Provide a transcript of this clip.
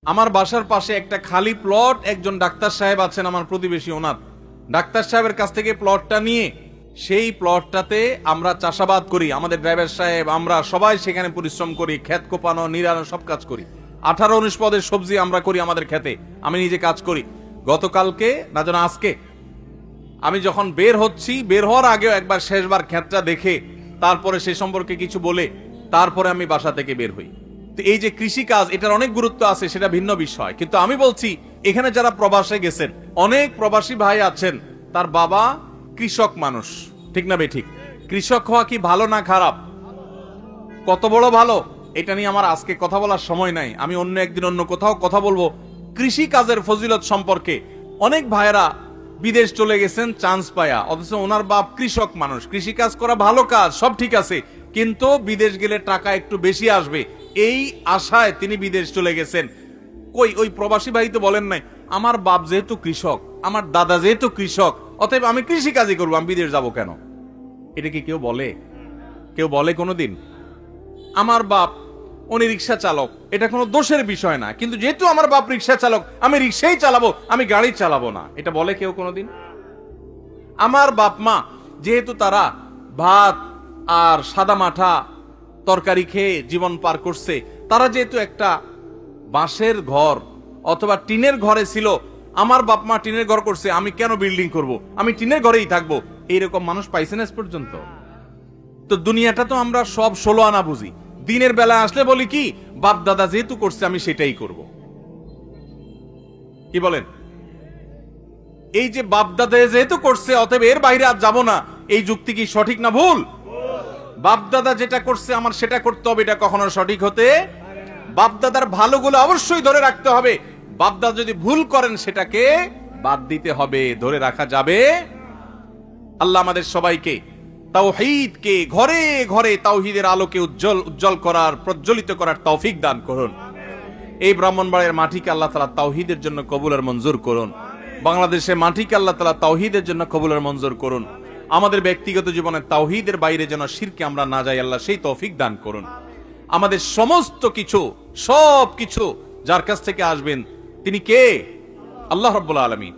আমার বাসার পাশে একটা খালি প্লট, একজন ডাক্তার সাহেব আছেন আমার প্রতিবেশী, ওনার ডাক্তার সাহেবের কাছ থেকে প্লটটা নিয়ে সেই প্লটটাতে আমরা চাষাবাদ করি। আমাদের ড্রাইভার সাহেব, আমরা সবাই সেখানে পরিশ্রম করি, ক্ষেত কোপানো, নিড়ানো সব কাজ করি। 18-19 পদের সবজি আমরা করি আমাদের ক্ষেতে, আমি নিজে কাজ করি। গতকালকে না যেন আজকে আমি যখন বের হচ্ছি, বের হওয়ার আগেও একবার শেষবার ক্ষেতটা দেখে তারপরে সে সম্পর্কে কিছু বলে তারপরে আমি বাসা থেকে বের হই। তো এই যে কৃষি কাজ, এটার অনেক গুরুত্ব আছে, সেটা ভিন্ন বিষয়। কিন্তু আমি বলছি এখানে যারা প্রবাসে গেছেন, অনেক প্রবাসী ভাই আছেন, তার বাবা কৃষক মানুষ, ঠিক না বেঠিক? কৃষক হওয়া কি ভালো না খারাপ? কত বড় ভালো, এটা নিয়ে আমার আজকে কথা বলার সময় নাই। আমি অন্য একদিন অন্য কোথাও কথা বলবো কৃষি কাজের ফজিলত সম্পর্কে। অনেক ভাইরা বিদেশ চলে গেছেন চান্স পায়া, অথচ ওনার বাপ কৃষক মানুষ। কৃষি কাজ করা ভালো কাজ, সব ঠিক আছে, কিন্তু বিদেশ গেলে টাকা একটু বেশি আসবে, এই আশায় তিনি বিদেশ চলে গেছেন। কই ওই প্রবাসী ভাই তো বলেন নাই আমার বাপ যেহেতু কৃষক, আমার দাদা যেহেতু কৃষক, অতএব আমি কৃষি কাজই করবো, আমি বিদেশ যাব কেন? এটা কি কেউ বলে? কেউ বলে কোনোদিন? আমার বাপ উনি রিক্সা চালক, এটা কোনো দোষের বিষয় না, কিন্তু যেহেতু আমার বাপ রিক্সা চালক, আমি রিক্সাই চালাবো, আমি গাড়ি চালাবো না, এটা বলে কেউ কোনোদিন? আমার বাপ মা যেহেতু তারা ভাত আর সাদা মাঠা তরকারি খেয়ে জীবন পার করছে, তারা যেহেতু একটা বাঁশের ঘর অথবা টিনের ঘরে ছিল, আমার বাপ মা টিনের ঘর করছে, আমি কেন বিল্ডিং করব, আমি টিনের ঘরেই থাকবো, এইরকম মানুষ পাইছেন আজ পর্যন্ত? তো দুনিয়াটা তো আমরা সব 16 আনা বুঝি। দিনের বেলা আসলে বলি কি, বাপ দাদা যেহেতু করছে আমি সেটাই করব। কি বলেন? এই যে বাপ দাদা যেহেতু করছে অতএব এর বাইরে আর যাব না, এই যুক্তি কি সঠিক না ভুল? বাপ দাদা যেটা করছে আমার সেটা করতে হবে, এটা কখনো সঠিক হতে। বাপ দাদার ভালোগুলো অবশ্যই ধরে রাখতে হবে, বাপ দাদা যদি ভুল করেন সেটাকে বাদ দিতে হবে, ধরে রাখা যাবে। আল্লাহ আমাদের সবাইকে তাওহীদকে ঘরে ঘরে তাওহীদের আলোকে উজ্জ্বল করার, প্রজ্বলিত করার তৌফিক দান করুন। এই ব্রাহ্মণবাড়িয়ার মাটিকে আল্লাহ তাআলা তাওহীদের জন্য কবুল আর মঞ্জুর করুন। বাংলাদেশের মাটিকে আল্লাহ তাআলা তাওহীদের জন্য কবুল আর মঞ্জুর করুন। আমাদের ব্যক্তিগত জীবনে তাওহীদের বাইরে যেন শিরকে আমরা না যাই, আল্লাহ সেই তৌফিক দান করুন। আমাদের সমস্ত কিছু, সব কিছু যার কাছ থেকে আসবেন তিনি কে? আল্লাহ রাব্বুল আলামিন।